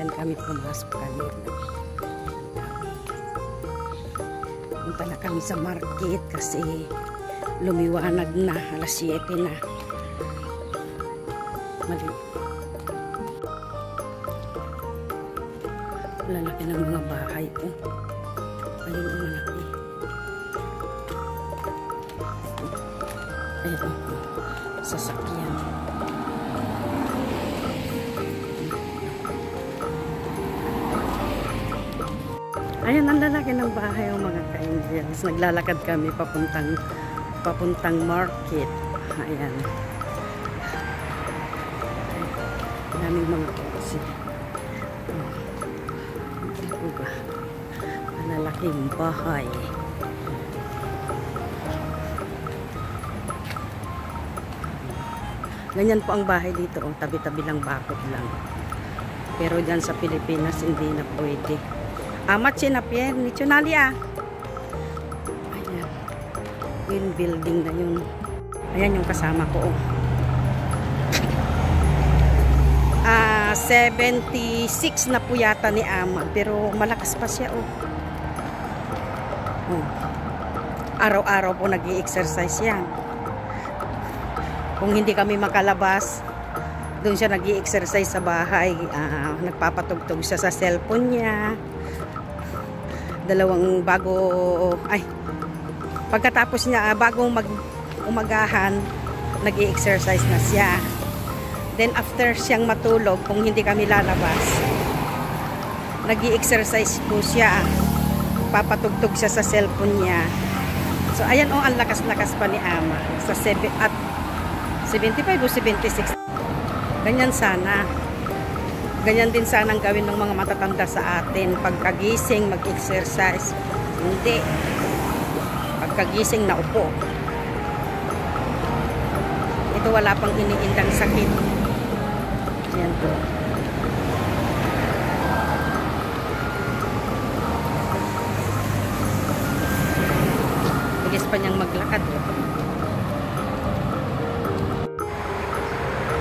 Diyan kami pumasok kanina. Punta na kami sa market kasi lumiwanag na, alas 7 na. Mali. Lalaki ng mga bahay ko. Ayun ang malaki. Ayun ang sasakyan. Ayan ang lalaki ng bahay ng mga ka-Indians. Naglalakad kami papuntang market. Ayan. Maraming mga kotse. Malalaking bahay. Ganyan po ang bahay dito. Tabi-tabi lang, bakod lang. Pero dyan sa Pilipinas hindi na pwede. Amat sinapyen ni Chunalia. Ayan. Yung building na yun. Ayan yung kasama ko. 76 na po yata ni Ama. Pero malakas pa siya. Araw-araw po nag-i-exercise yan. Kung hindi kami makalabas, doon siya nag-i-exercise sa bahay. Nagpapatugtog siya sa cellphone niya. Pagkatapos niya, bagong umagahan, nag-i-exercise na siya. Then after siyang matulog, kung hindi kami lalabas, nag-i-exercise po siya. Papatugtog siya sa cellphone niya. So ayan ang lakas-lakas pa ni Ama. Sa 75 o 76. Ganyan sana. Ganyan din sanang gawin ng mga matatanda sa atin. Pagkagising, mag-exercise. Hindi. Pagkagising, naupo. Ito wala pang iniindang sakit. Yan po. Bilis pa niyang maglakad.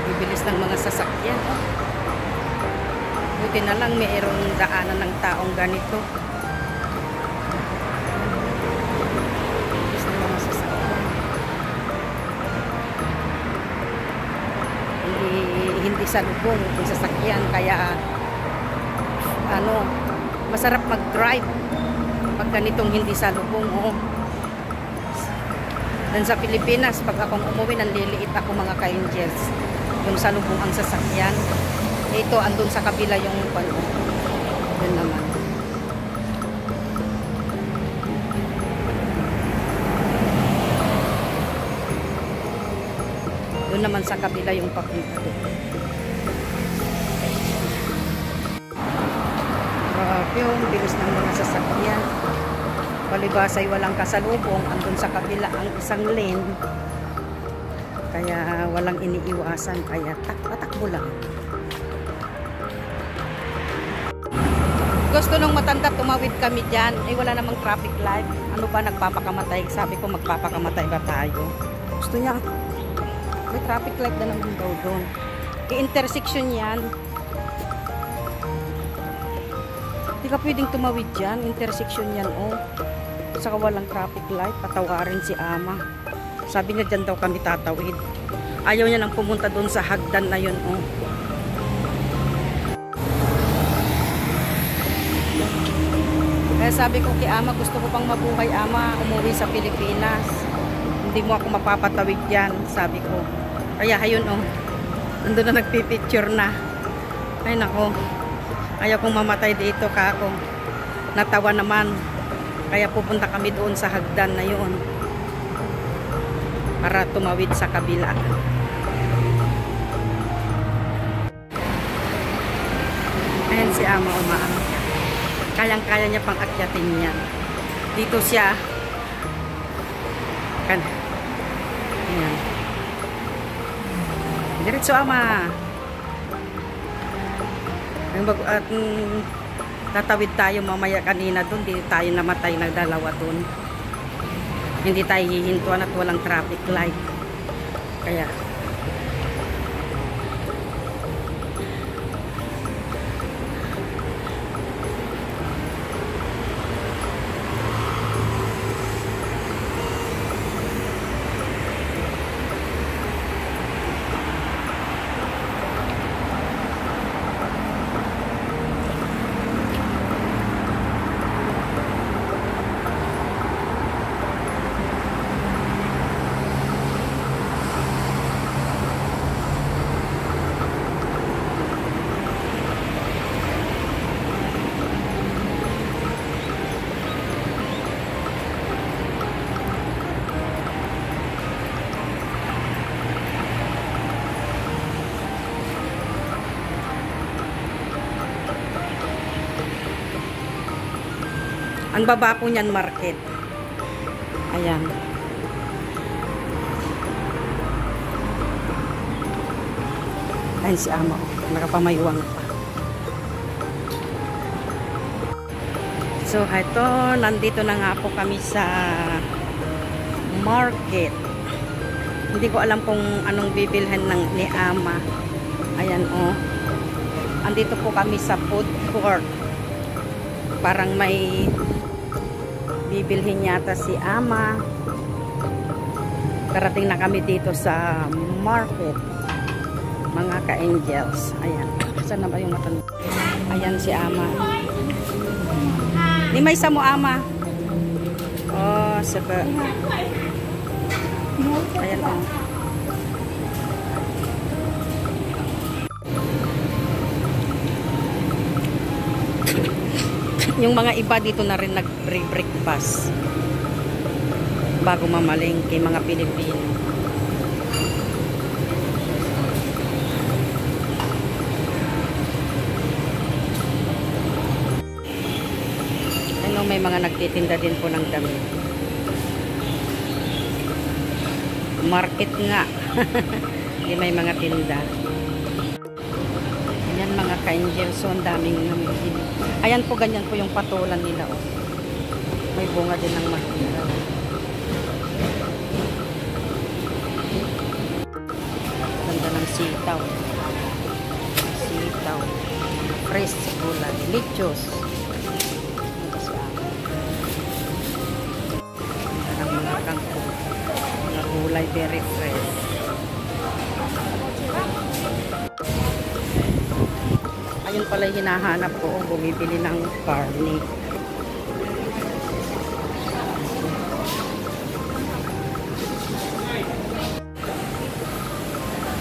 Bibilis ng mga sasakyan. Buti na lang mayroong daanan ng taong ganito. Bilis ng mga sasakyan. Hindi salubong ang sasakyan, kaya masarap mag-drive pag ganitong hindi salubong. Dan sa Pilipinas, pag akong umuwi, nanliliit ako mga ka-Indians. Yung salubong ang sasakyan. Ito, andun sa kabila yung doon naman. Doon naman sa kabila yung papunta doon. Yung bilis ng mga sasakyan. Palibasay walang kasalubong, andun sa kabila ang isang lane. Kaya walang iniiwasan, kaya patakbo lang. Gusto nung matanda, tumawid kami dyan. Wala namang traffic light. Ano ba, nagpapakamatay? Sabi ko, magpapakamatay ba tayo? Gusto niya, may traffic light na naman daw doon. I-intersection yan. Hindi ka pwedeng tumawid dyan. Intersection yan, Saka walang traffic light. Patawarin si Ama. Sabi niya dyan daw kami tatawid. Ayaw niya nang pumunta doon sa hagdan na yun, Kaya sabi ko kay Ama, gusto ko pang mabuhay, Ama, umuwi sa Pilipinas. Hindi mo ako mapapatawid dyan, sabi ko. Kaya ayun, nandun na nagpipicture na. Ay nako, ayaw kong mamatay dito ka ako. Natawa naman. Kaya pupunta kami doon sa hagdan na yun. Para tumawid sa kabila. Ayan si Ama umaang. Kayang-kaya niya pang akyatin yan. Dito siya. Ayan. Diretso, Ama. At tatawid tayo mamaya kanina doon. Hindi tayo namatay na dalawa doon. Hindi tayo hihintuan at walang traffic light. Kaya Ang baba po niyan market. Ayan. Ayan si ama. Nakapamayuwang pa. So, ito. Nandito na nga po kami sa market. Hindi ko alam kung anong bibilhan ni ama. Ayan, oh. Andito po kami sa food court. Parang may bibilhin yata si ama. Karating na kami dito sa market. Mga ka-angels. Ayan. Saan na ba yung matanda? Ayan si ama. Di may isa mo ama. Oh, saba. Ayan o. Yung mga iba dito na rin nag-breakfast bago mamalengke, mga Pilipino. Ano, may mga nagtitinda din po ng damit. Market nga. Hindi may mga tinda. Ayan mga ka-angel. So, ang daming namigil. Ayan po, ganyan po yung patulan nila. Oh. May bunga din ng mahina. Ganda ng sitaw. Sitaw. Fresh gulay. Lichos. Ganda ng mga kangkong. Mga gulay very fresh. Ayun pala yung hinahanap ko. Bumibili ng carne.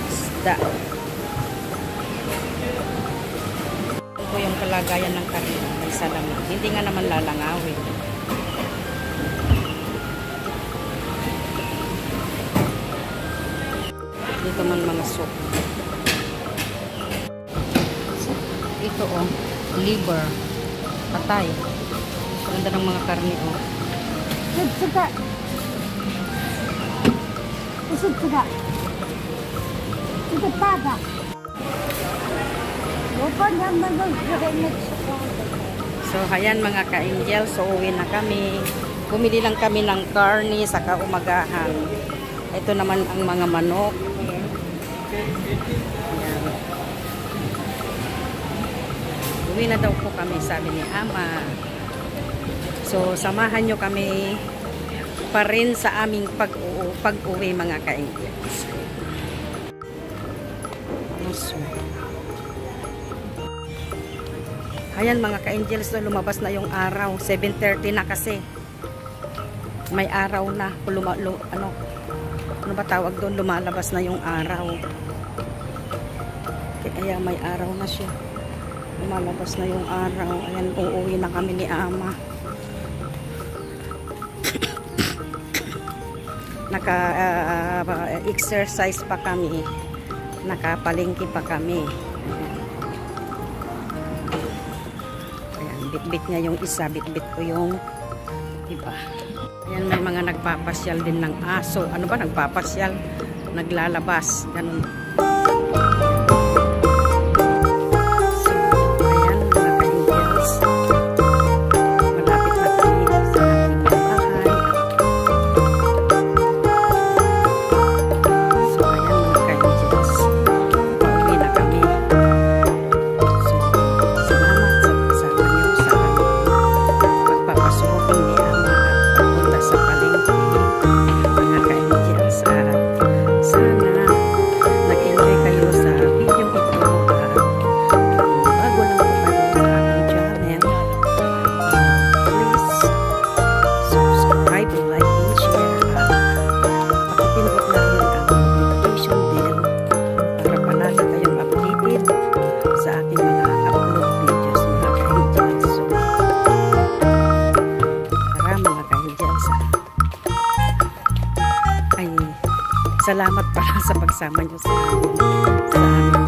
Isda. Ito yung kalagayan ng karne. May salamin. Hindi nga naman lalangawin. Dito man mga soup. Ito oh, liver, patay. Ganda ng mga karne oh. Suka. Suka. Suka pada. So ayan mga ka-angel, so uwi na kami. Bumili lang kami ng karne sa kaumagahan. Ito naman ang mga manok. Ayan. Uwi na daw po kami, sabi ni ama. So samahan nyo kami pa rin sa aming pag-uwi mga ka-angels. Ayan mga ka-angels, lumabas na yung araw. 7:30 na kasi. May araw na. Ano ba tawag doon? Lumalabas na yung araw. Kaya may araw na siya. Lumalabas na yung araw. Ayan, uuwi na kami ni ama. Naka-exercise pa kami. Nakapalingki pa kami. Bit-bit niya yung isa, bit-bit ko yung iba. Ayan, may mga nagpapasyal din ng aso. Ano ba nagpapasyal? Naglalabas. Ganun. So, ayan, mga ka-angels. Malapit na kami sa ating bahay. So, ayan mga ka-angels. Pauwi na kami. So, salamat sa pagsama niyo sa pagpapasukin ni ama at pagpunta sa palengke, mga ka-angels. At sana nag-enjoy kayo sa video ito. At bago lang po kayo sa aking channel, please subscribe, like, and share. At pakipindot na rin ang notification bell para palagi kayong updated sa aking mga upload videos, mga ka-angels. So, tara mga ka-angels. Ay, salamat pala sa pagsama nyo sa amin.